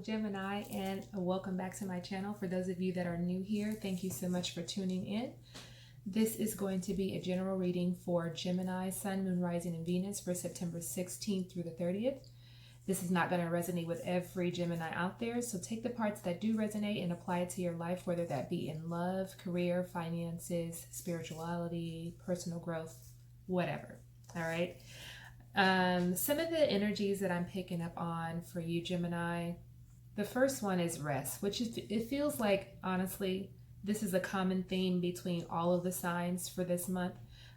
Gemini, and welcome back to my channel. For those of you that are new here, thank you so much for tuning in. This is going to be a general reading for Gemini, Sun, Moon, Rising, and Venus for September 16th through the 30th. This is not going to resonate with every Gemini out there, so take the parts that do resonate and apply it to your life, whether that be in love, career, finances, spirituality, personal growth, whatever. All right. Some of the energies that I'm picking up on for you, Gemini. The first one is rest, which is, it feels like, honestly, this is a common theme between all of the signs for this month.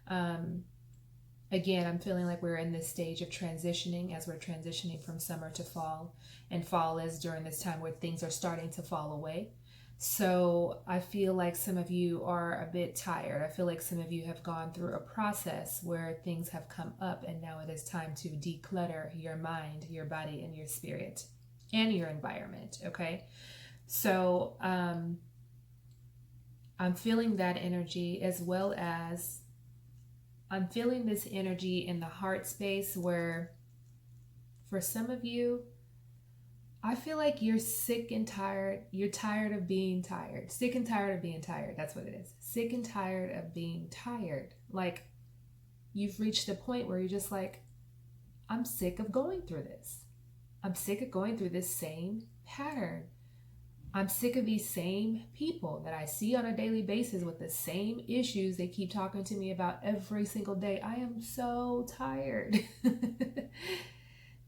Again, I'm feeling like we're in this stage of transitioning as we're transitioning from summer to fall. And fall is during this time where things are starting to fall away. So I feel like some of you are a bit tired. I feel like some of you have gone through a process where things have come up and now it is time to declutter your mind, your body, and your spirit. And your environment, okay? So I'm feeling that energy, as well as I'm feeling this energy in the heart space where for some of you, I feel like you're sick and tired. You're tired of being tired. Sick and tired of being tired. That's what it is. Sick and tired of being tired. Like you've reached a point where you're just like, I'm sick of going through this. I'm sick of going through this same pattern. I'm sick of these same people that I see on a daily basis with the same issues they keep talking to me about every single day. I am so tired.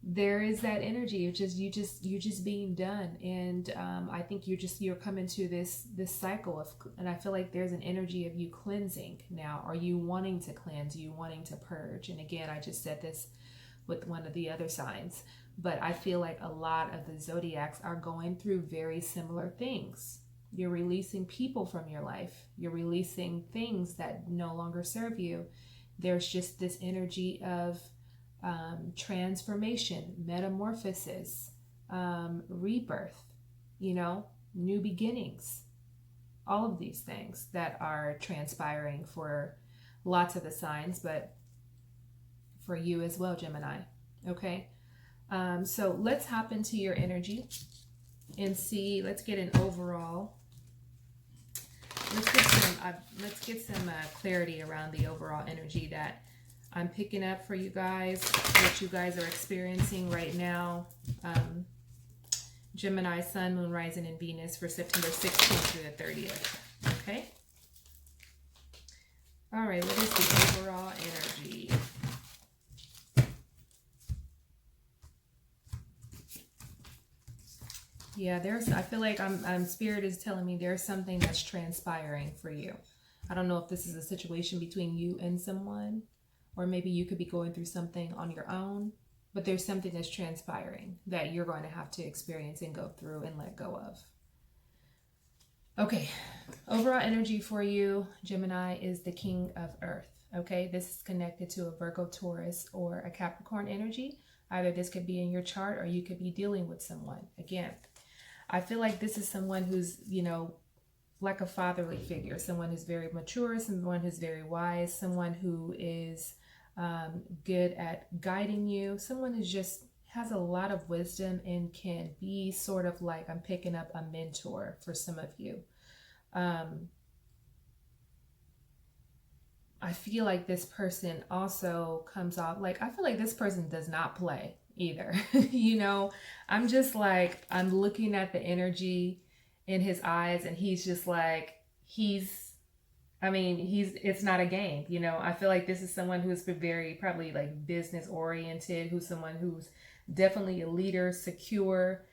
There is that energy of you're just being done, and I think you're coming to this cycle of, and I feel like there's an energy of you cleansing now. Are you wanting to cleanse? Are you wanting to purge? And again, I just said this with one of the other signs. But I feel like a lot of the zodiacs are going through very similar things. You're releasing people from your life. You're releasing things that no longer serve you. There's just this energy of transformation, metamorphosis, rebirth, new beginnings. All of these things that are transpiring for lots of the signs, but for you as well, Gemini. Okay? So let's hop into your energy and see. Let's get an overall. Let's get some clarity around the overall energy that I'm picking up for you guys. What you guys are experiencing right now. Gemini, Sun, Moon, Rising, and Venus for September 16th through the 30th. Okay. All right. What is the overall energy? Yeah, I feel like Spirit is telling me there's something that's transpiring for you. I don't know if this is a situation between you and someone, or maybe you could be going through something on your own, but there's something that's transpiring that you're going to have to experience and go through and let go of. Okay, overall energy for you, Gemini, is the King of Earth. Okay, this is connected to a Virgo, Taurus, or a Capricorn energy. Either this could be in your chart or you could be dealing with someone. Again, I feel like this is someone who's, like a fatherly figure, someone who's very mature, someone who's very wise, someone who is good at guiding you, someone who just has a lot of wisdom and can be sort of like, I'm picking up a mentor for some of you. I feel like this person also comes off like, I feel like this person does not play either. I'm just like, I'm looking at the energy in his eyes and he's just like, it's not a game. I feel like this is someone who's very probably like business oriented, who's someone who's definitely a leader, secure,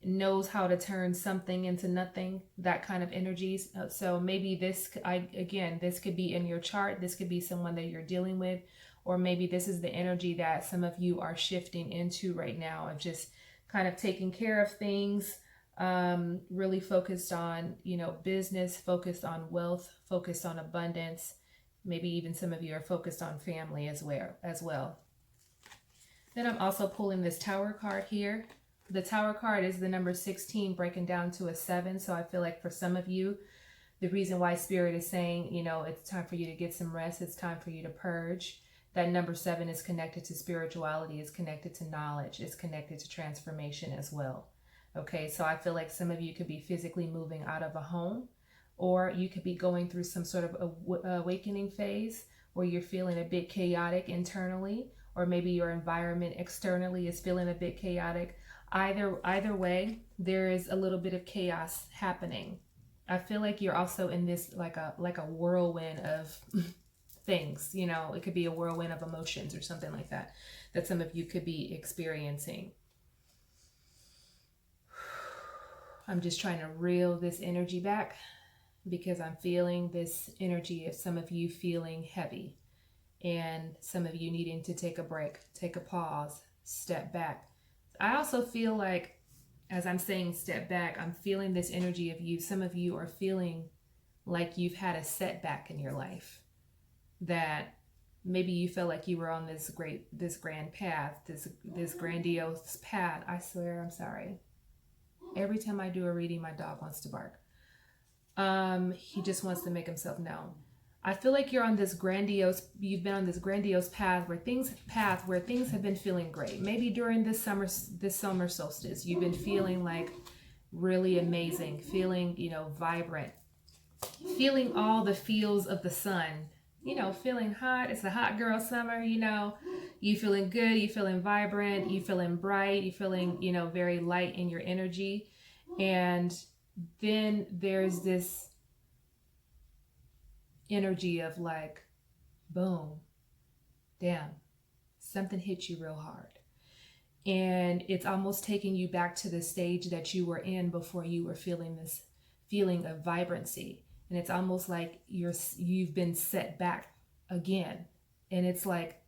knows how to turn something into nothing, that kind of energies. So maybe this could be in your chart. This could be someone that you're dealing with, or maybe this is the energy that some of you are shifting into right now of just kind of taking care of things, really focused on, business, focused on wealth, focused on abundance. Maybe even some of you are focused on family as well. Then I'm also pulling this Tower card here. The Tower card is the number 16 breaking down to a 7. So I feel like for some of you, the reason why Spirit is saying, it's time for you to get some rest. It's time for you to purge. That number 7 is connected to spirituality, is connected to knowledge, is connected to transformation as well. Okay, so I feel like some of you could be physically moving out of a home, or you could be going through some sort of awakening phase where you're feeling a bit chaotic internally, or maybe your environment externally is feeling a bit chaotic. Either way, there is a little bit of chaos happening. I feel like you're also in this like a whirlwind of things, you know. It could be a whirlwind of emotions or something like that some of you could be experiencing. I'm just trying to reel this energy back because I'm feeling this energy of some of you feeling heavy and some of you needing to take a break, take a pause, step back. I also feel like, as I'm saying step back, I'm feeling this energy of you. Some of you are feeling like you've had a setback in your life, that maybe you felt like you were on this grand path, this grandiose path. I swear, I'm sorry. Every time I do a reading, my dog wants to bark. He just wants to make himself known. I feel like you've been on this grandiose path where things have been feeling great. Maybe during this summer solstice, you've been feeling like really amazing, feeling, vibrant, feeling all the feels of the sun, feeling hot. It's a hot girl summer, you feeling good, you feeling vibrant, you feeling bright, you feeling, very light in your energy. And then there's this energy of like, boom, damn, something hit you real hard. And it's almost taking you back to the stage that you were in before you were feeling this feeling of vibrancy. And it's almost like you've been set back again. And it's like,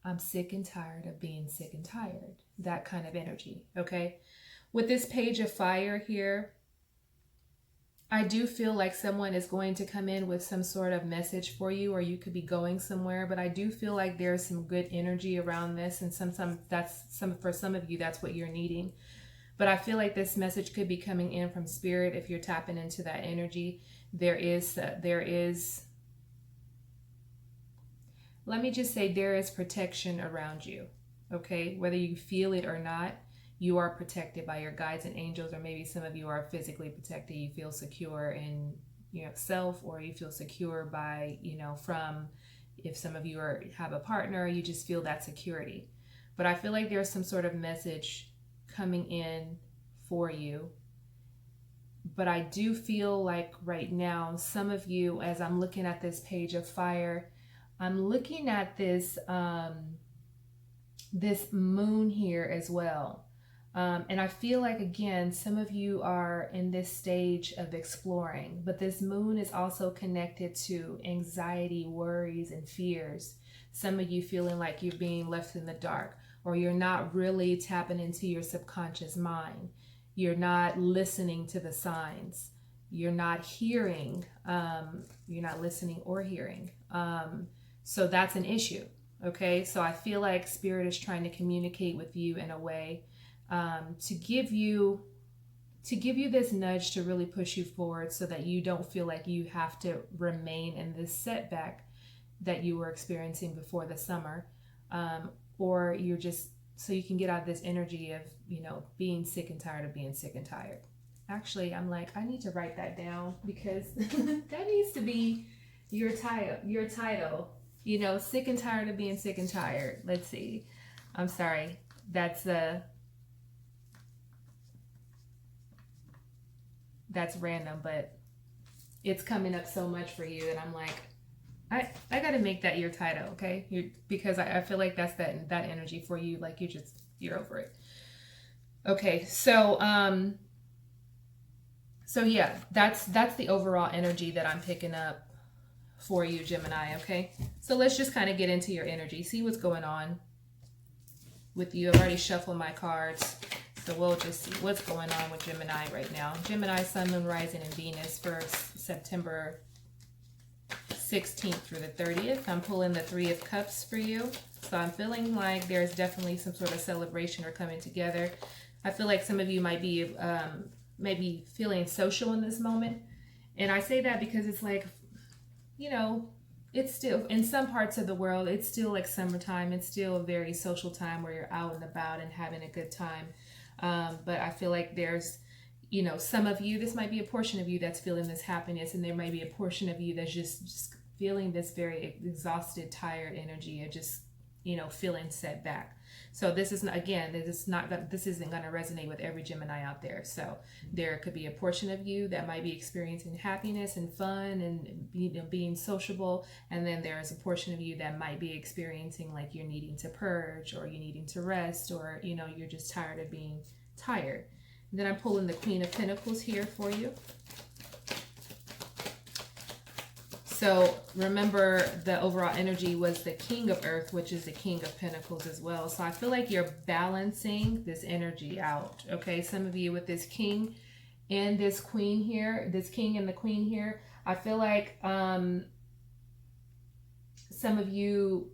I'm sick and tired of being sick and tired. That kind of energy, okay? With this page of fire here, I do feel like someone is going to come in with some sort of message for you, or you could be going somewhere, but I do feel like there's some good energy around this, and for some of you, that's what you're needing. But I feel like this message could be coming in from spirit if you're tapping into that energy. There is, let me just say, there is protection around you, okay? Whether you feel it or not, you are protected by your guides and angels, or maybe some of you are physically protected. You feel secure in yourself, or you feel secure by, from, if some of you have a partner, you just feel that security. But I feel like there's some sort of message coming in for you. But I do feel like right now, some of you, as I'm looking at this page of fire, I'm looking at this, this moon here as well. And I feel like, again, some of you are in this stage of exploring, but this moon is also connected to anxiety, worries, and fears. Some of you feeling like you're being left in the dark, or you're not really tapping into your subconscious mind. You're not listening to the signs. You're not hearing. You're not listening or hearing. So that's an issue. Okay. So I feel like Spirit is trying to communicate with you in a way to give you this nudge to really push you forward, so that you don't feel like you have to remain in this setback that you were experiencing before the summer, or you're just, so you can get out of this energy of, being sick and tired of being sick and tired. Actually, I'm like, I need to write that down, because that needs to be your title, sick and tired of being sick and tired. Let's see. I'm sorry. That's random, but it's coming up so much for you, and I'm like, I got to make that your title, okay? Because I feel like that's that energy for you. Like you're over it. Okay, so yeah, that's the overall energy that I'm picking up for you, Gemini. Okay, so let's just kind of get into your energy, see what's going on with you. I've already shuffled my cards. So we'll just see what's going on with Gemini right now. Gemini, Sun, Moon, Rising, and Venus for September 16th through the 30th. I'm pulling the 3 of Cups for you. So I'm feeling like there's definitely some sort of celebration or coming together. I feel like some of you might be maybe feeling social in this moment. And I say that because it's like, It's still, in some parts of the world, it's still like summertime. It's still a very social time where you're out and about and having a good time. But I feel like there's, some of you, this might be a portion of you that's feeling this happiness, and there might be a portion of you that's just feeling this very exhausted, tired energy of just, feeling set back. So this is, again, this isn't going to resonate with every Gemini out there. So there could be a portion of you that might be experiencing happiness and fun and being sociable, and then there's a portion of you that might be experiencing like you're needing to purge, or you're needing to rest, or you're just tired of being tired. And then I'm pulling the Queen of Pentacles here for you. So remember, the overall energy was the King of Earth, which is the King of Pentacles as well. So I feel like you're balancing this energy out. Okay, some of you with this King and this Queen here, this King and the Queen here, I feel like some of you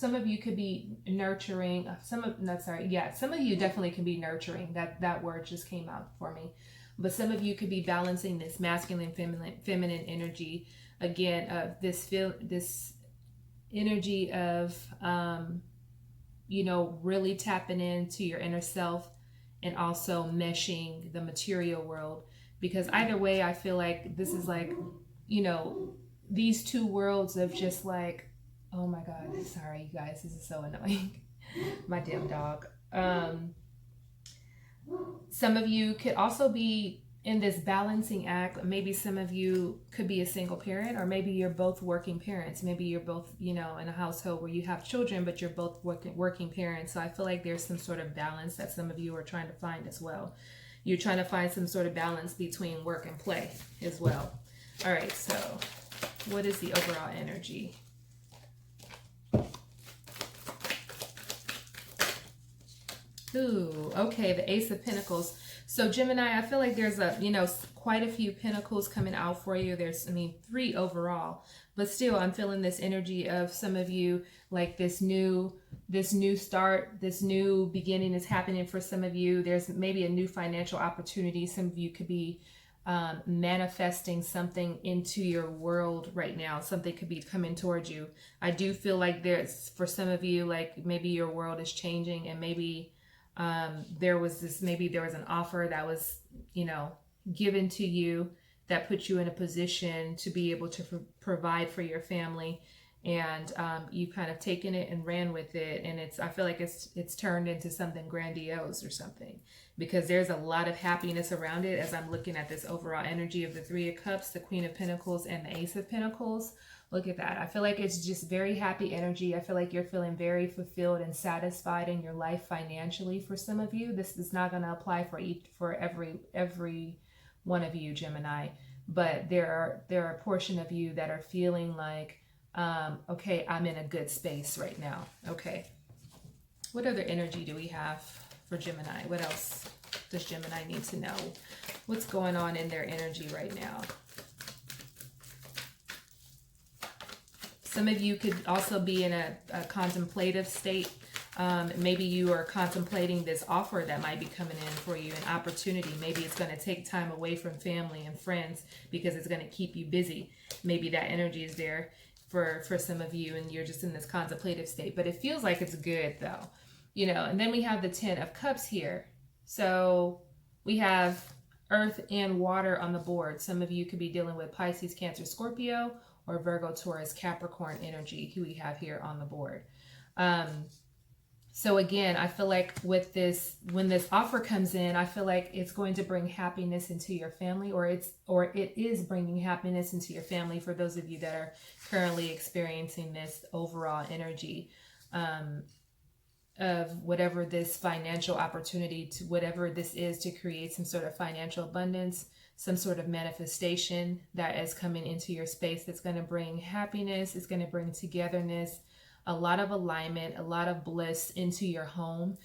could be nurturing. Some of you definitely can be nurturing. That word just came out for me. But some of you could be balancing this masculine, feminine energy, again, of this energy of, really tapping into your inner self, and also meshing the material world. Because either way, I feel like this is like, these two worlds of just like, oh my God, sorry you guys, this is so annoying. My damn dog. Some of you could also be in this balancing act. Maybe some of you could be a single parent, or maybe you're both working parents. Maybe you're both, in a household where you have children, but you're both working parents. So I feel like there's some sort of balance that some of you are trying to find as well. You're trying to find some sort of balance between work and play as well. All right, so what is the overall energy? Ooh, okay, the Ace of Pentacles. So Gemini, I feel like there's quite a few pentacles coming out for you. There's, 3 overall, but still I'm feeling this energy of some of you, like this new start, this new beginning is happening for some of you. There's maybe a new financial opportunity. Some of you could be manifesting something into your world right now. Something could be coming towards you. I do feel like there's, for some of you, like maybe your world is changing, and maybe there was an offer that was, given to you that put you in a position to be able to provide for your family, and you kind of taken it and ran with it, and I feel like it's turned into something grandiose or something, because there's a lot of happiness around it as I'm looking at this overall energy of the 3 of Cups, the Queen of Pentacles, and the Ace of Pentacles. Look at that. I feel like it's just very happy energy. I feel like you're feeling very fulfilled and satisfied in your life financially for some of you. This is not going to apply for every one of you, Gemini, but there are a portion of you that are feeling like, okay, I'm in a good space right now. Okay. What other energy do we have for Gemini? What else does Gemini need to know? What's going on in their energy right now? Some of you could also be in a contemplative state. Maybe you are contemplating this offer that might be coming in for you, an opportunity. Maybe it's going to take time away from family and friends because it's going to keep you busy. Maybe that energy is there for some of you, and you're just in this contemplative state. But it feels like it's good, though. And then we have the 10 of Cups here. So we have Earth and water on the board. Some of you could be dealing with Pisces, Cancer, Scorpio, or Virgo, Taurus, Capricorn energy, who we have here on the board. So again, I feel like with this, when this offer comes in, I feel like it's going to bring happiness into your family, or it is bringing happiness into your family for those of you that are currently experiencing this overall energy of whatever this financial opportunity, to whatever this is, to create some sort of financial abundance, some sort of manifestation that is coming into your space that's going to bring happiness, it's going to bring togetherness, a lot of alignment, a lot of bliss into your home.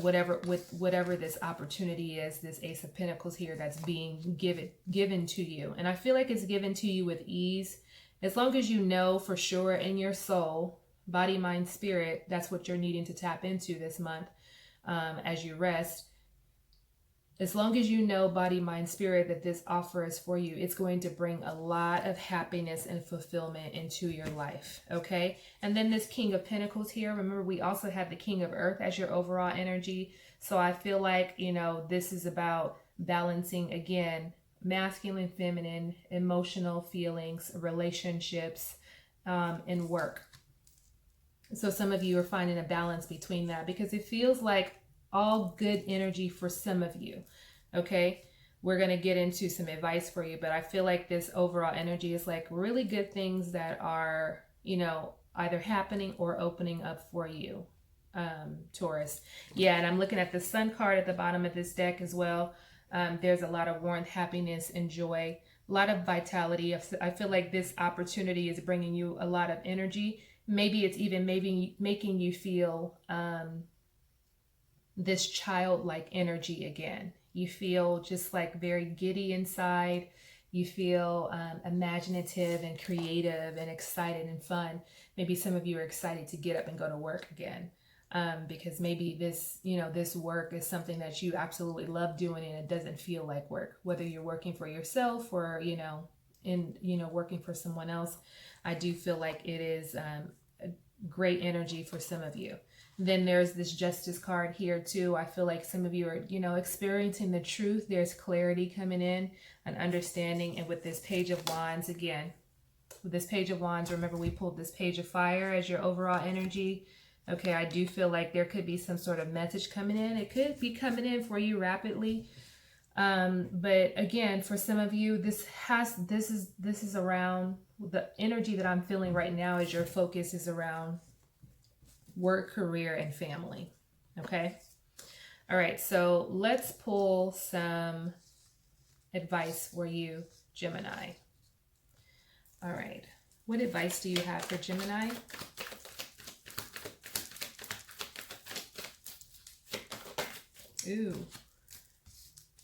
Whatever this opportunity is, this Ace of Pentacles here that's being given to you. And I feel like it's given to you with ease, as long as you know for sure in your soul, body, mind, spirit, that's what you're needing to tap into this month as you rest. as long as you know, body, mind, spirit, that this offer is for you, it's going to bring a lot of happiness and fulfillment into your life. Okay. And then this King of Pentacles here, remember, we also have the King of Earth as your overall energy. So I feel like, you know, this is about balancing, again, masculine, feminine, emotional feelings, relationships, and work. So some of you are finding a balance between that, because it feels like all good energy for some of you. Okay, we're going to get into some advice for you, but I feel like this overall energy is like really good things that are, you know, either happening or opening up for you, Taurus. Yeah, and I'm looking at the Sun card at the bottom of this deck as well. There's a lot of warmth, happiness, and joy, a lot of vitality. I feel like this opportunity is bringing you a lot of energy. Maybe it's even making you feel this childlike energy again. You feel just like very giddy inside. You feel imaginative and creative and excited and fun. Maybe some of you are excited to get up and go to work again, because maybe this, you know, this work is something that you absolutely love doing and it doesn't feel like work. Whether you're working for yourself or, you know, working for someone else, I do feel like it is great energy for some of you. Then there's this Justice card here too. I feel like some of you are, you know, experiencing the truth. There's clarity coming in, an understanding. And with this Page of Wands, again, with this Page of Wands, remember we pulled this Page of Fire as your overall energy. Okay, I do feel like there could be some sort of message coming in. It could be coming in for you rapidly. But again, for some of you, this is around the energy that I'm feeling right now. Is your focus is around work, career, and family. Okay. All right. So let's pull some advice for you, Gemini. All right. What advice do you have for Gemini? Ooh.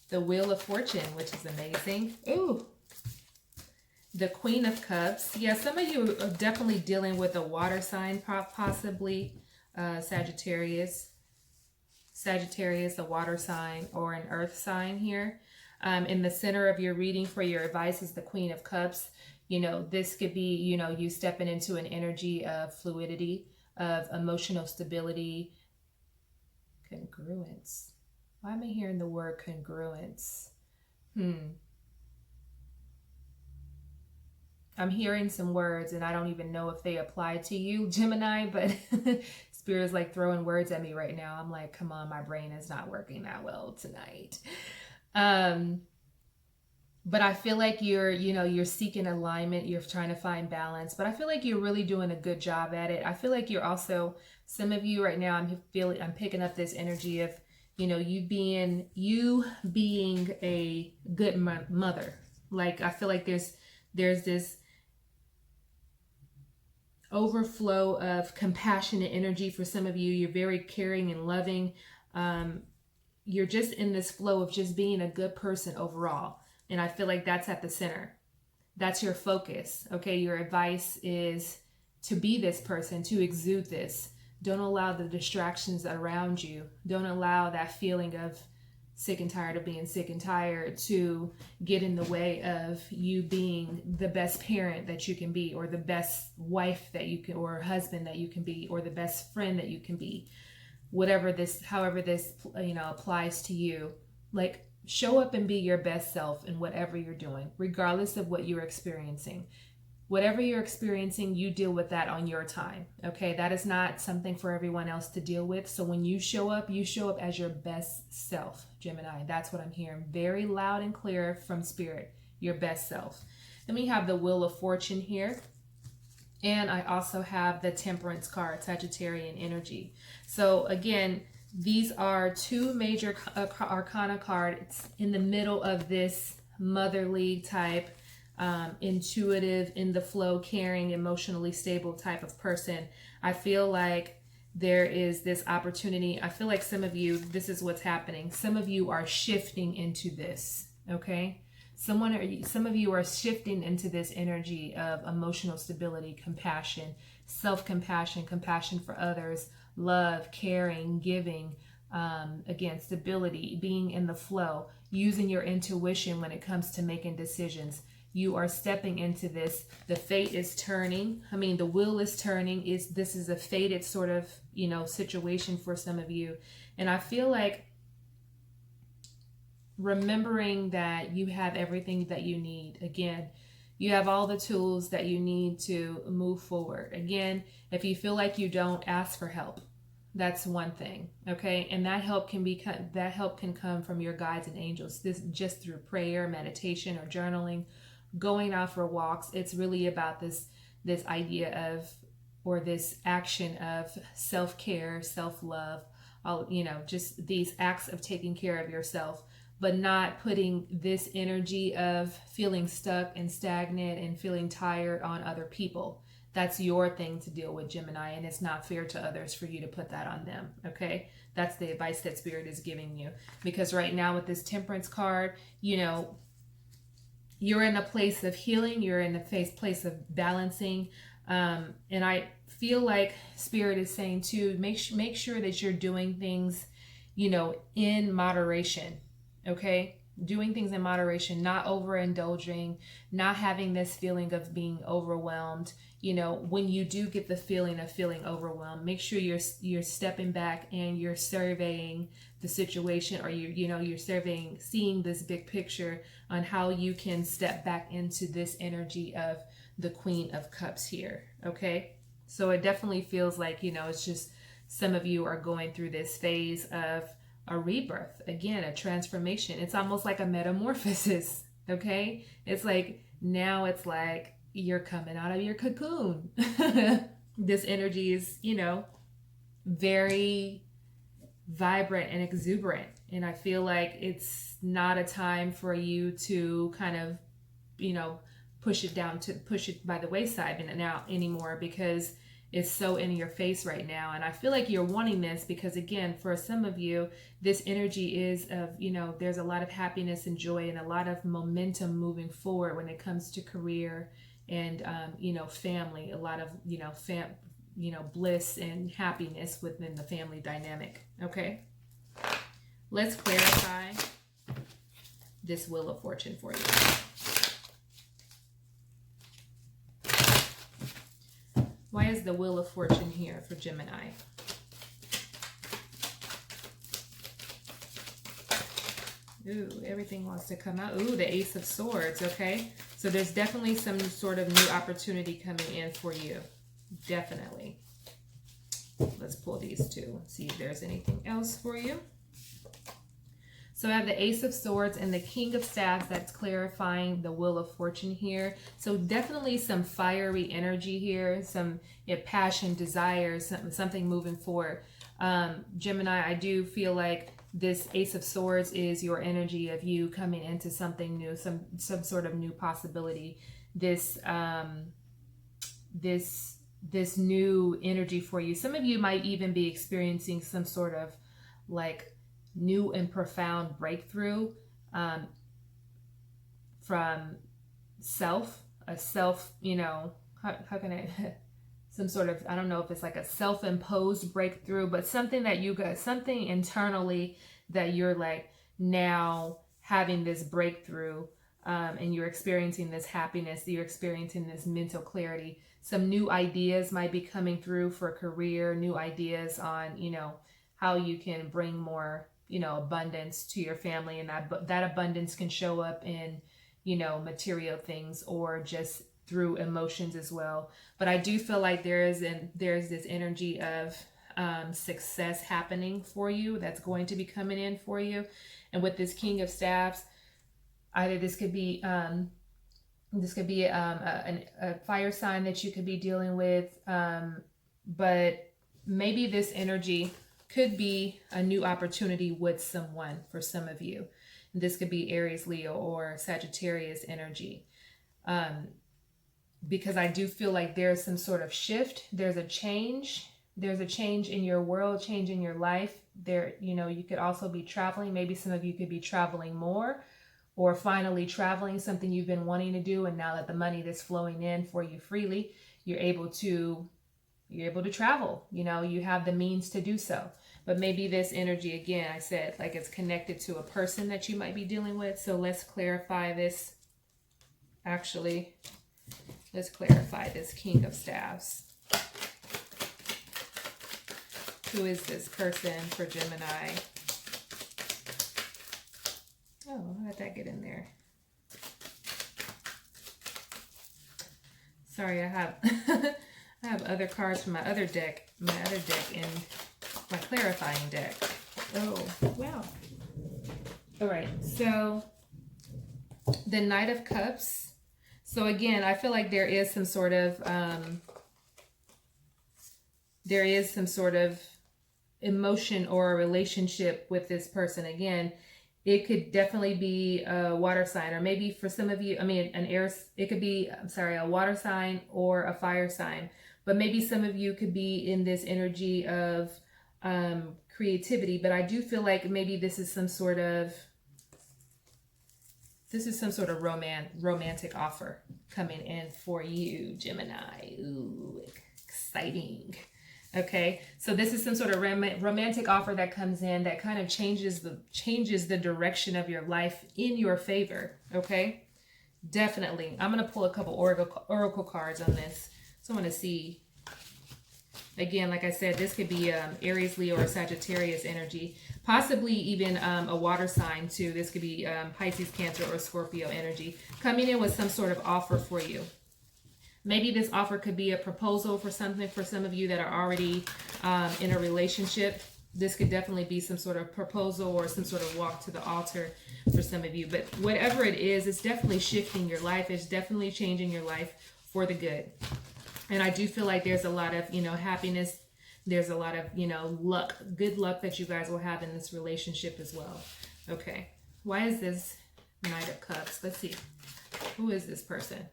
The Wheel of Fortune, which is amazing. Ooh. The Queen of Cups. Yeah, some of you are definitely dealing with a water sign, possibly Sagittarius, a water sign, or an earth sign here. In the center of your reading for your advice is the Queen of Cups. You know, this could be, you know, you stepping into an energy of fluidity, of emotional stability, congruence. Why am I hearing the word congruence? I'm hearing some words and I don't even know if they apply to you, Gemini, but Spirit is like throwing words at me right now. I'm like, come on, my brain is not working that well tonight. But I feel like you're seeking alignment. You're trying to find balance, but I feel like you're really doing a good job at it. I feel like you're also, some of you right now, I'm picking up this energy of, you know, you being a good mother. Like, I feel like there's this overflow of compassionate energy for some of you. You're very caring and loving. You're just in this flow of just being a good person overall. And I feel like that's at the center. That's your focus. Okay. Your advice is to be this person, to exude this. Don't allow the distractions around you. Don't allow that feeling of sick and tired of being sick and tired to get in the way of you being the best parent that you can be, or the best wife that you can, or husband that you can be, or the best friend that you can be. However this, you know, applies to you. Like, show up and be your best self in whatever you're doing, regardless of what you're experiencing. Whatever you're experiencing, you deal with that on your time. Okay, that is not something for everyone else to deal with. So when you show up as your best self, Gemini. That's what I'm hearing very loud and clear from Spirit, your best self. Then we have the Wheel of Fortune here. And I also have the Temperance card, Sagittarian energy. So again, these are two major arcana cards in the middle of this motherly type, intuitive, in the flow, caring, emotionally stable type of person. I feel like there is this opportunity. I feel like some of you, this is what's happening. Some of you are shifting into this, okay? Some of you are shifting into this energy of emotional stability, compassion, self-compassion, compassion for others, love, caring, giving, Again, stability, being in the flow, using your intuition when it comes to making decisions. You are stepping into this. The fate is turning. I mean, the wheel is turning. This is a fated sort of, situation for some of you. And I feel like remembering that you have everything that you need. Again, you have all the tools that you need to move forward. Again, if you feel like you don't, ask for help. That's one thing, okay? And that help can come from your guides and angels. This just through prayer, meditation, or journaling, going out for walks. It's really about this idea of, or this action of self-care, self-love, just these acts of taking care of yourself, but not putting this energy of feeling stuck and stagnant and feeling tired on other people. That's your thing to deal with, Gemini, and it's not fair to others for you to put that on them, okay? That's the advice that Spirit is giving you. Because right now with this Temperance card, you're in a place of healing, you're in a place of balancing, and I feel like Spirit is saying too, make sure that you're doing things, in moderation, okay? Doing things in moderation, not overindulging, not having this feeling of being overwhelmed. When you do get the feeling of feeling overwhelmed, make sure you're stepping back and you're surveying the situation, or you're surveying, seeing this big picture on how you can step back into this energy of the Queen of Cups here, okay? So it definitely feels like, it's just some of you are going through this phase of a rebirth, again, a transformation. It's almost like a metamorphosis, okay? It's like, now it's like you're coming out of your cocoon. This energy is, very vibrant and exuberant. And I feel like it's not a time for you to kind of, push it by the wayside now anymore, because it's so in your face right now. And I feel like you're wanting this because, again, for some of you, this energy is of, there's a lot of happiness and joy and a lot of momentum moving forward when it comes to career and, family, a lot of, bliss and happiness within the family dynamic. Okay. Let's clarify this Wheel of Fortune for you. Why is the Wheel of Fortune here for Gemini? Ooh, everything wants to come out. Ooh, the Ace of Swords, okay? So there's definitely some sort of new opportunity coming in for you. Definitely. Let's pull these two, see if there's anything else for you. So I have the Ace of Swords and the King of Staffs. That's clarifying the Wheel of Fortune here. So definitely some fiery energy here, some passion, desire, something moving forward. Gemini, I do feel like this Ace of Swords is your energy of you coming into something new, some sort of new possibility. This new energy for you. Some of you might even be experiencing some sort of like new and profound breakthrough from a self, how can I, some sort of, I don't know if it's like a self-imposed breakthrough, but something that you got, something internally that you're like now having this breakthrough, and you're experiencing this happiness, you're experiencing this mental clarity. Some new ideas might be coming through for a career, new ideas on, how you can bring more, abundance to your family, and that abundance can show up in, material things or just through emotions as well. But I do feel like there's this energy of success happening for you that's going to be coming in for you. And with this King of Staffs, either this could be a fire sign that you could be dealing with, but maybe this energy could be a new opportunity with someone for some of you. This could be Aries, Leo, or Sagittarius energy. Because I do feel like there's some sort of shift. There's a change in your world, change in your life. There, you could also be traveling. Maybe some of you could be traveling more, or finally traveling, something you've been wanting to do. And now that the money that's flowing in for you freely, you're able to travel. You have the means to do so. But maybe this energy, again, I said, like it's connected to a person that you might be dealing with. So let's clarify this. Actually, let's clarify this King of Staves. Who is this person for Gemini? Oh, how did that get in there? Sorry, I have I have other cards from my other deck in my clarifying deck. Oh, wow. All right, so the Knight of Cups. So again, I feel like there is some sort of emotion or a relationship with this person. Again, it could definitely be a water sign, or maybe for some of you, I mean, it could be, a water sign or a fire sign. But maybe some of you could be in this energy of creativity. But I do feel like maybe this is some sort of romantic offer coming in for you, Gemini. Ooh, exciting. Okay, so this is some sort of romantic offer that comes in that kind of changes the direction of your life in your favor. Okay, definitely. I'm gonna pull a couple oracle cards on this. So I want to see. Again, like I said, this could be Aries, Leo, or Sagittarius energy. Possibly even a water sign too. This could be Pisces, Cancer, or Scorpio energy coming in with some sort of offer for you. Maybe this offer could be a proposal for something for some of you that are already in a relationship. This could definitely be some sort of proposal or some sort of walk to the altar for some of you. But whatever it is, it's definitely shifting your life. It's definitely changing your life for the good. And I do feel like there's a lot of, happiness. There's a lot of, luck, good luck that you guys will have in this relationship as well. Okay. Why is this Knight of Cups? Let's see. Who is this person?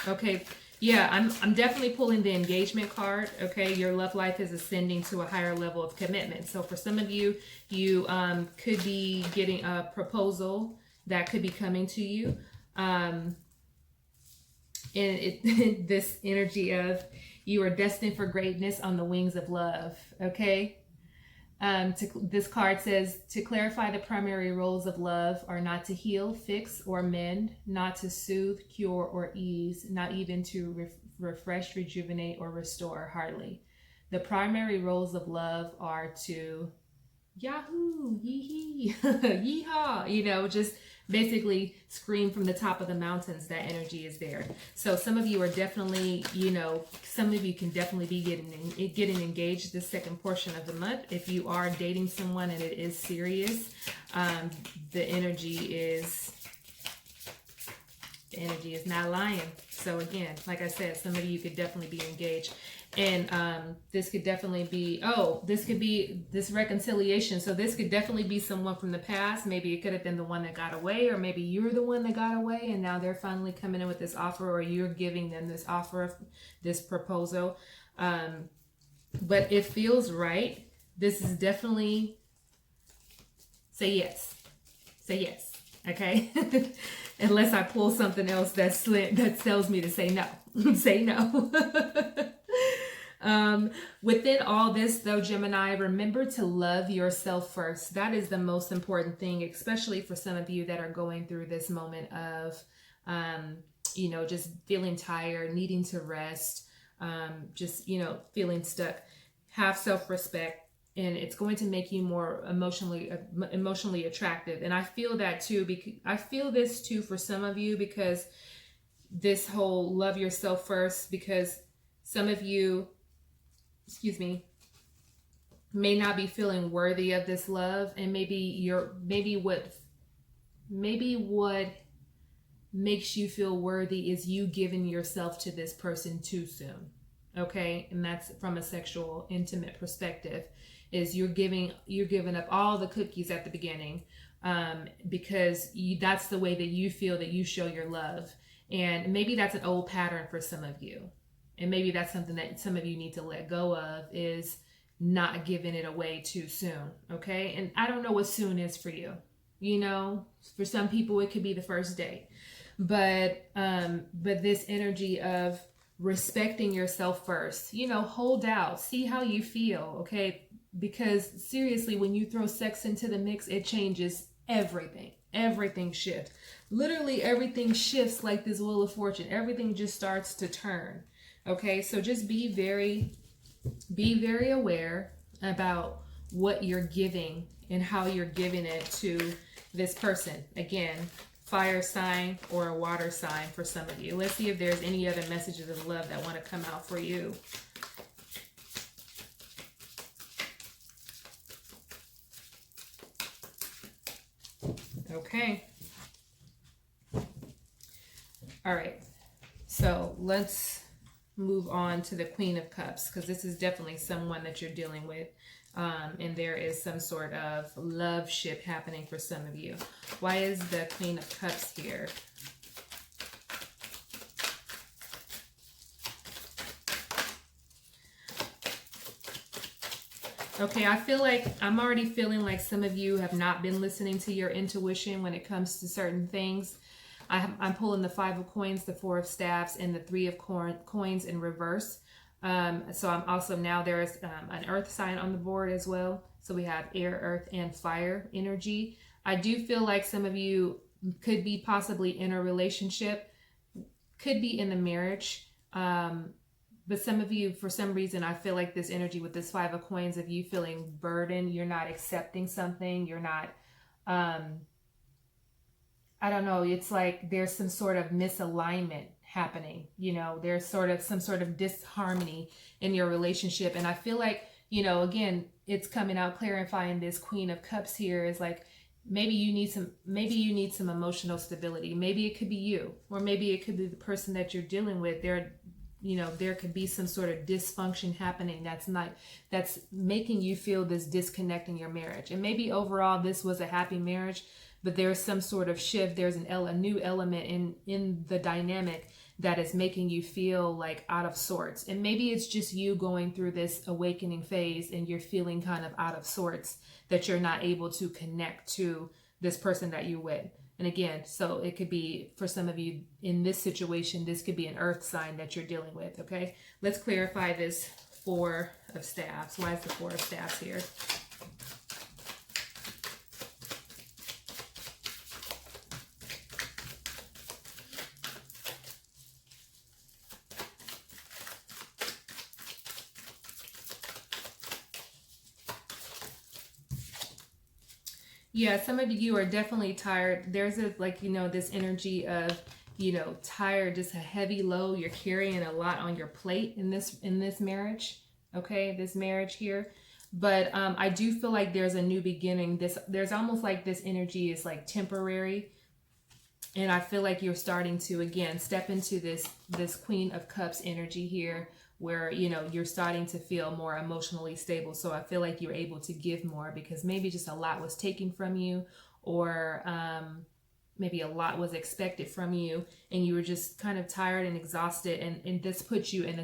Okay. Yeah, I'm definitely pulling the engagement card. Okay, your love life is ascending to a higher level of commitment. So for some of you, you could be getting a proposal that could be coming to you. And this energy of you are destined for greatness on the wings of love. Okay. This card says, to clarify, the primary roles of love are not to heal, fix, or mend, not to soothe, cure, or ease, not even to refresh, rejuvenate, or restore, hardly. The primary roles of love are to yahoo, yee-hee, yeehaw, just basically scream from the top of the mountains. That energy is there. So some of you are definitely, some of you can definitely be getting engaged this second portion of the month. If you are dating someone and it is serious, the energy is not lying. So again, like I said, some of you could definitely be engaged. And this could definitely be, this could be this reconciliation. So this could definitely be someone from the past. Maybe it could have been the one that got away, or maybe you're the one that got away and now they're finally coming in with this offer, or you're giving them this offer, this proposal. But it feels right. This is definitely, say yes. Say yes. Okay. Unless I pull something else that tells me to say no. Say no. Within all this though, Gemini, remember to love yourself first. That is the most important thing, especially for some of you that are going through this moment of, just feeling tired, needing to rest, just, feeling stuck. Have self-respect, and it's going to make you more emotionally attractive. And I feel that too, because I feel this too for some of you, because this whole love yourself first, because some of you, may not be feeling worthy of this love, and maybe what makes you feel worthy is you giving yourself to this person too soon. Okay, and that's from a sexual, intimate perspective. Is you're giving up all the cookies at the beginning, because that's the way that you feel that you show your love, and maybe that's an old pattern for some of you. And maybe that's something that some of you need to let go of, is not giving it away too soon. Okay. And I don't know what soon is for you. For some people it could be the first day, but this energy of respecting yourself first, hold out, see how you feel. Okay. because seriously, when you throw sex into the mix, it changes everything. Everything shifts. Literally everything shifts like this Wheel of Fortune. Everything just starts to turn. Okay, so just be very aware about what you're giving and how you're giving it to this person. Again, fire sign or a water sign for some of you. Let's see if there's any other messages of love that want to come out for you. Okay. All right. So let's move on to the Queen of Cups, because this is definitely someone that you're dealing with. And there is some sort of love ship happening for some of you. Why is the Queen of Cups here? Okay, I feel like I'm already feeling like some of you have not been listening to your intuition when it comes to certain things. I'm pulling the 5 of coins, the 4 of staffs, and the 3 of coins in reverse. So I'm also, now there's an earth sign on the board as well. So we have air, earth, and fire energy. I do feel like some of you could be possibly in a relationship, could be in a marriage. But some of you, for some reason, I feel like this energy with this 5 of coins of you feeling burdened, you're not accepting something, you're not, I don't know, it's like there's some sort of misalignment happening, you know, there's sort of some sort of disharmony in your relationship. And I feel like, you know, again, it's coming out clarifying this Queen of Cups here is like, maybe you need some emotional stability. Maybe it could be you, or maybe it could be the person that you're dealing with. There could be some sort of dysfunction happening that's making you feel this disconnect in your marriage. And maybe overall this was a happy marriage, but there's some sort of shift. There's a new element in the dynamic that is making you feel like out of sorts. And maybe it's just you going through this awakening phase and you're feeling kind of out of sorts, that you're not able to connect to this person that you're with. And again, so it could be, for some of you in this situation, this could be an earth sign that you're dealing with, okay? Let's clarify this 4 of staffs. Why is the 4 of staffs here? Yeah, some of you are definitely tired. There's this energy of, tired, just a heavy load. You're carrying a lot on your plate in this marriage. Okay, this marriage here. But I do feel like there's a new beginning. There's almost like this energy is like temporary. And I feel like you're starting to, again, step into this Queen of Cups energy here, where, you're starting to feel more emotionally stable. So I feel like you're able to give more, because maybe just a lot was taken from you, or maybe a lot was expected from you, and you were just kind of tired and exhausted. And this puts you in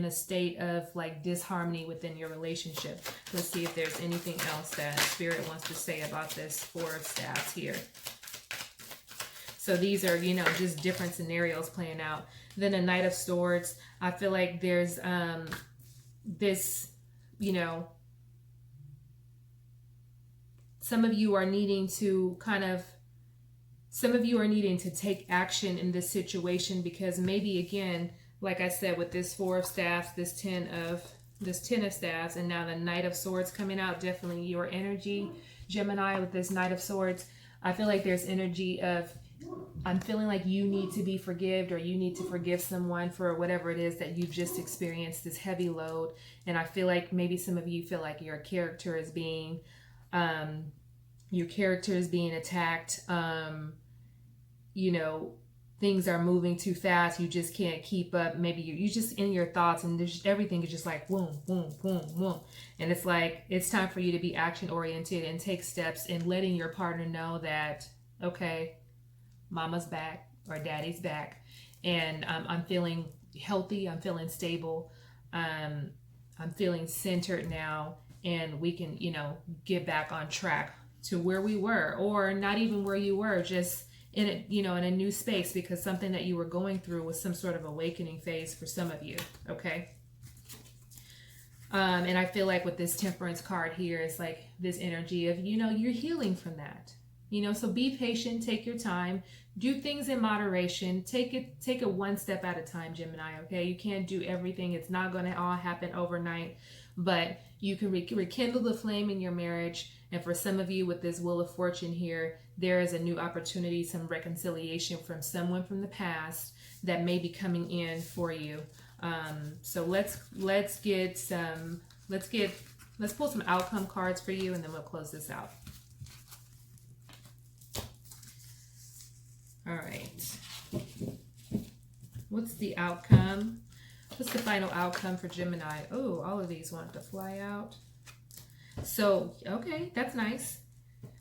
a state of like disharmony within your relationship. Let's see if there's anything else that Spirit wants to say about this 4 of staffs here. So these are, just different scenarios playing out. Then a Knight of Swords. I feel like there's this, some of you are needing to take action in this situation, because maybe, again, like I said, with this 4 of staffs, this 10 of staffs, and now the Knight of Swords coming out, definitely your energy, Gemini, with this Knight of Swords. I feel like there's energy of, I'm feeling like you need to be forgived, or you need to forgive someone for whatever it is that you've just experienced, this heavy load. And I feel like maybe some of you feel like your character is being attacked. Things are moving too fast. You just can't keep up. Maybe you just in your thoughts, and everything is just like boom, boom, boom, boom. And it's like, it's time for you to be action oriented and take steps, and letting your partner know that, okay, mama's back or daddy's back, and I'm feeling healthy, I'm feeling stable, I'm feeling centered now, and we can, get back on track to where we were, or not even where you were, just in a new space, because something that you were going through was some sort of awakening phase for some of you. Okay. And I feel like with this Temperance card here, it's like this energy of, you know, you're healing from that. You know, so be patient, take your time, do things in moderation, take it one step at a time, Gemini, okay? You can't do everything. It's not going to all happen overnight, but you can rekindle the flame in your marriage. And for some of you with this Wheel of Fortune here, there is a new opportunity, some reconciliation from someone from the past that may be coming in for you. So let's pull some outcome cards for you, and then we'll close this out. All right. What's the outcome? What's the final outcome for Gemini? Oh, all of these want to fly out. So, okay, that's nice.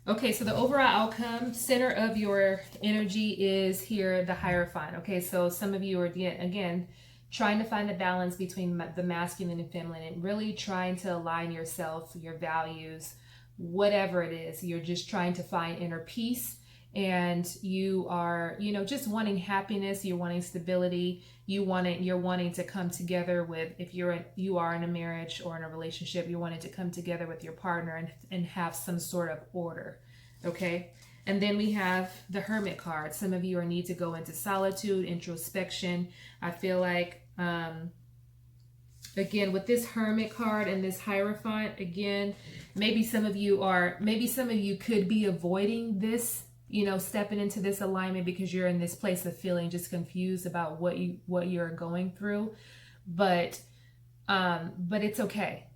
Okay, so the overall outcome, center of your energy is here, the Hierophant. Okay, so some of you are, again, trying to find the balance between the masculine and feminine, and really trying to align yourself, your values, whatever it is. You're just trying to find inner peace, and you are, you know, just wanting happiness. You're wanting stability. You're wanting to come together with, if you are in a marriage or in a relationship, you're wanting to come together with your partner and have some sort of order. Okay. And then we have the Hermit card. Some of you need to go into solitude, introspection. I feel like, again, with this Hermit card and this Hierophant, again, maybe some of you could be avoiding this, you know, stepping into this alignment because you're in this place of feeling just confused about what you're going through. But it's okay.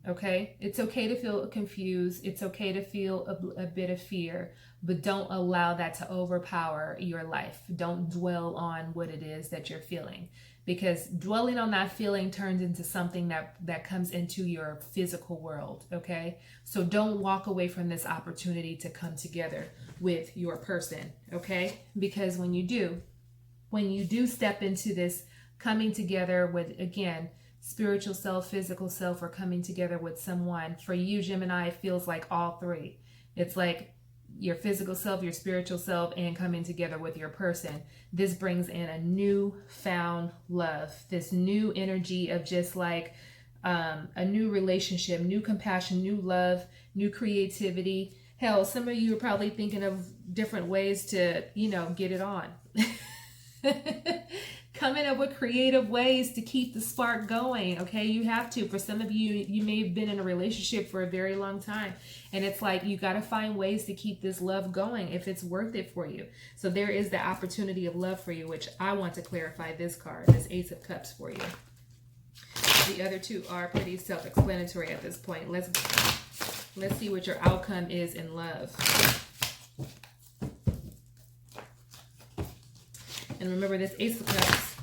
Okay, it's okay to feel confused. It's okay to feel a bit of fear, but don't allow that to overpower your life. Don't dwell on what it is that you're feeling, because dwelling on that feeling turns into something that comes into your physical world. Okay, so don't walk away from this opportunity to come together with your person. Okay, because when you do step into this coming together with, again, spiritual self, physical self, or coming together with someone. For you, Gemini, it feels like all three. It's like your physical self, your spiritual self, and coming together with your person. This brings in a newfound love, this new energy of just like a new relationship, new compassion, new love, new creativity. Hell, some of you are probably thinking of different ways to, you know, get it on. Coming up with creative ways to keep the spark going. Okay, you have to. For some of you, you may have been in a relationship for a very long time, and it's like you got to find ways to keep this love going if it's worth it for you. So there is the opportunity of love for you, which I want to clarify this card, this Ace of Cups, for you. The other two are pretty self-explanatory at this point. Let's see what your outcome is in love. And remember, this Ace of Cups,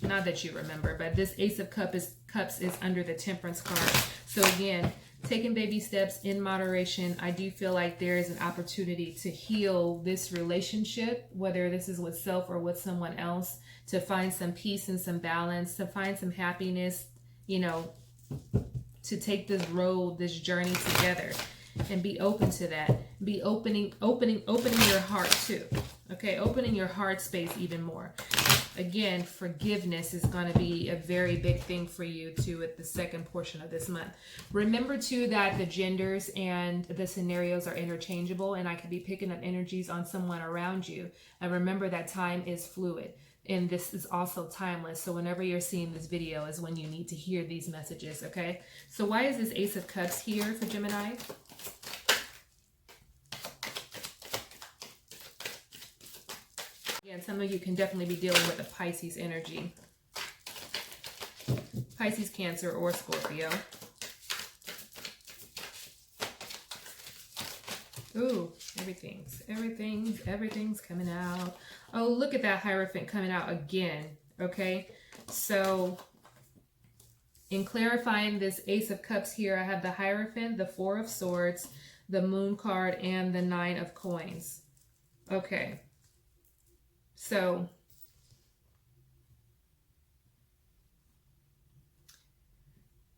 not that you remember, but this Ace of Cups is under the Temperance card. So again, taking baby steps in moderation. I do feel like there is an opportunity to heal this relationship, whether this is with self or with someone else, to find some peace and some balance, to find some happiness, you know, to take this road, this journey together, and be open to that. Be opening your heart too. Okay, opening your heart space even more. Again, forgiveness is going to be a very big thing for you too at the second portion of this month. Remember too that the genders and the scenarios are interchangeable, and I could be picking up energies on someone around you. And remember that time is fluid, and this is also timeless. So whenever you're seeing this video is when you need to hear these messages, okay? So why is this Ace of Cups here for Gemini? And some of you can definitely be dealing with a Pisces energy. Pisces, Cancer, or Scorpio. Ooh, everything's coming out. Oh, look at that Hierophant coming out again. Okay, so in clarifying this Ace of Cups here, I have the Hierophant, the Four of Swords, the Moon card, and the Nine of Coins. Okay. So,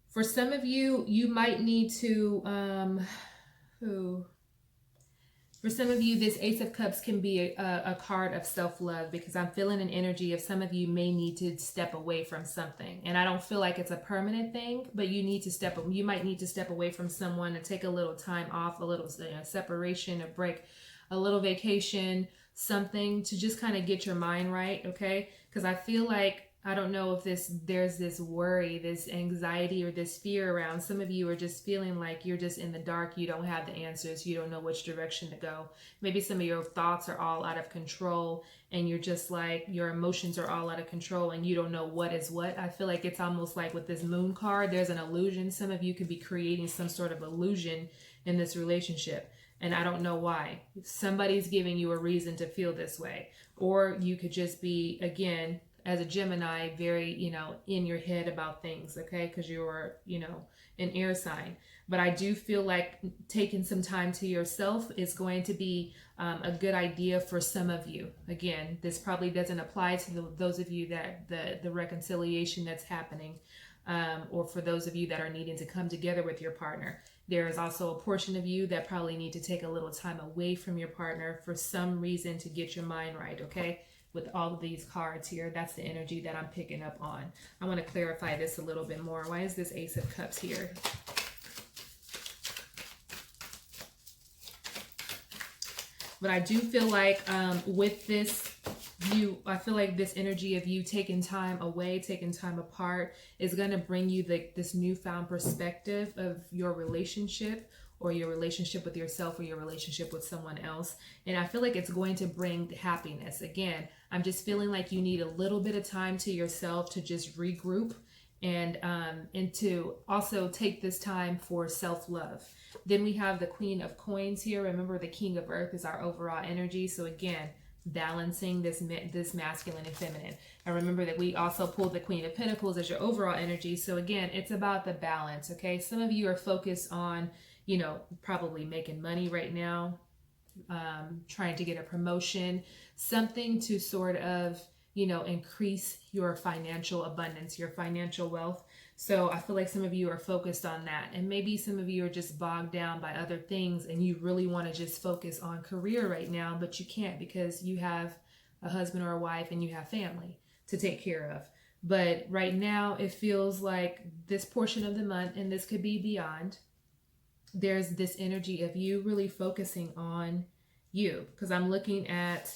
for some of you, you might need to, For some of you, this Ace of Cups can be a card of self-love, because I'm feeling an energy of some of you may need to step away from something. And I don't feel like it's a permanent thing, but you might need to step away from someone and take a little time off, a little separation, a break, a little vacation, something to just kind of get your mind right, okay? Because I feel like, I don't know if there's this worry, this anxiety, or this fear around. Some of you are just feeling like you're just in the dark. You don't have the answers. You don't know which direction to go. Maybe some of your thoughts are all out of control, and you're just like, your emotions are all out of control, and you don't know what is what. I feel like it's almost like with this moon card, there's an illusion. Some of you could be creating some sort of illusion in this relationship, and I don't know why. Somebody's giving you a reason to feel this way. Or you could just be, again, as a Gemini, very, in your head about things, okay? Because you're, an air sign. But I do feel like taking some time to yourself is going to be a good idea for some of you. Again, this probably doesn't apply to those of you that the reconciliation that's happening, or for those of you that are needing to come together with your partner. There is also a portion of you that probably need to take a little time away from your partner for some reason to get your mind right, okay? With all of these cards here, that's the energy that I'm picking up on. I want to clarify this a little bit more. Why is this Ace of Cups here? But I do feel like with this, I feel like this energy of you taking time away, taking time apart is going to bring you this newfound perspective of your relationship, or your relationship with yourself, or your relationship with someone else. And I feel like it's going to bring happiness. Again, I'm just feeling like you need a little bit of time to yourself to just regroup, and to also take this time for self-love. Then we have the Queen of Coins here. Remember, the King of Earth is our overall energy. So again, balancing this masculine and feminine. And remember that we also pulled the Queen of Pentacles as your overall energy. So again, it's about the balance, okay? Some of you are focused on, probably making money right now, trying to get a promotion, something to sort of, increase your financial abundance, your financial wealth. So I feel like some of you are focused on that. And maybe some of you are just bogged down by other things, and you really want to just focus on career right now, but you can't, because you have a husband or a wife and you have family to take care of. But right now it feels like this portion of the month, and this could be beyond, there's this energy of you really focusing on you. Because I'm looking at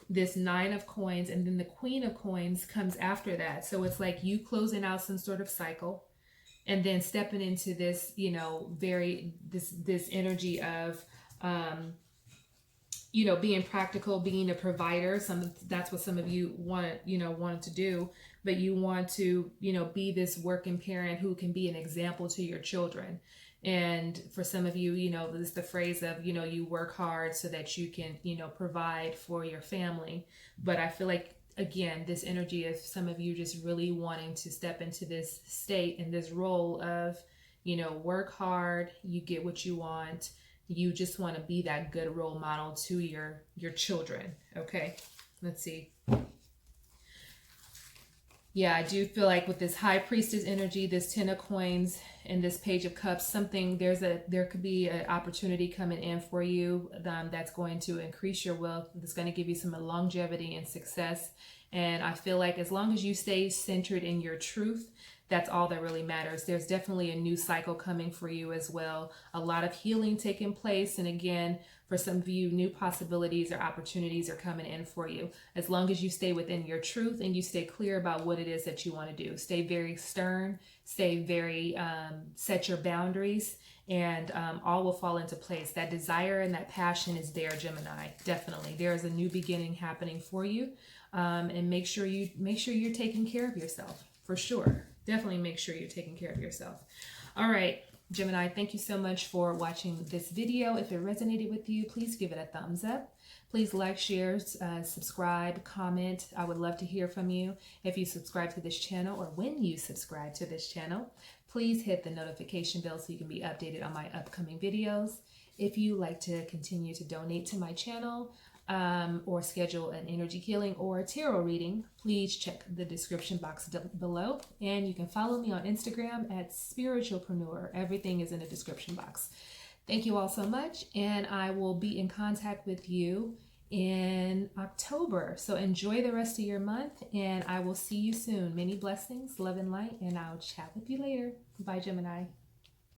this Nine of Coins, and then the Queen of Coins comes after that. So it's like you closing out some sort of cycle, and then stepping into this, this energy of, being practical, being a provider. That's what some of you wanted to do, but you want to, be this working parent who can be an example to your children. And for some of you, this is the phrase of, you work hard so that you can, provide for your family. But I feel like, again, this energy of some of you just really wanting to step into this state and this role of, work hard, you get what you want. You just want to be that good role model to your children. Okay, let's see. Yeah, I do feel like with this High Priestess energy, this Ten of Coins, and this Page of Cups, there could be an opportunity coming in for you that's going to increase your wealth. That's going to give you some longevity and success. And I feel like as long as you stay centered in your truth, that's all that really matters. There's definitely a new cycle coming for you as well. A lot of healing taking place. And again, for some of you, new possibilities or opportunities are coming in for you. As long as you stay within your truth and you stay clear about what it is that you want to do. Stay very stern, stay very, set your boundaries, and all will fall into place. That desire and that passion is there, Gemini. Definitely. There is a new beginning happening for you. And make sure you're taking care of yourself, for sure. Definitely make sure you're taking care of yourself. All right, Gemini, thank you so much for watching this video. If it resonated with you, please give it a thumbs up. Please like, share, subscribe, comment. I would love to hear from you. If you subscribe to this channel, or when you subscribe to this channel, please hit the notification bell so you can be updated on my upcoming videos. If you like to continue to donate to my channel, or schedule an energy healing or a tarot reading, please check the description box below. And you can follow me on Instagram at spiritualpreneur. Everything is in the description box. Thank you all so much. And I will be in contact with you in October. So enjoy the rest of your month, and I will see you soon. Many blessings, love and light, and I'll chat with you later. Bye, Gemini.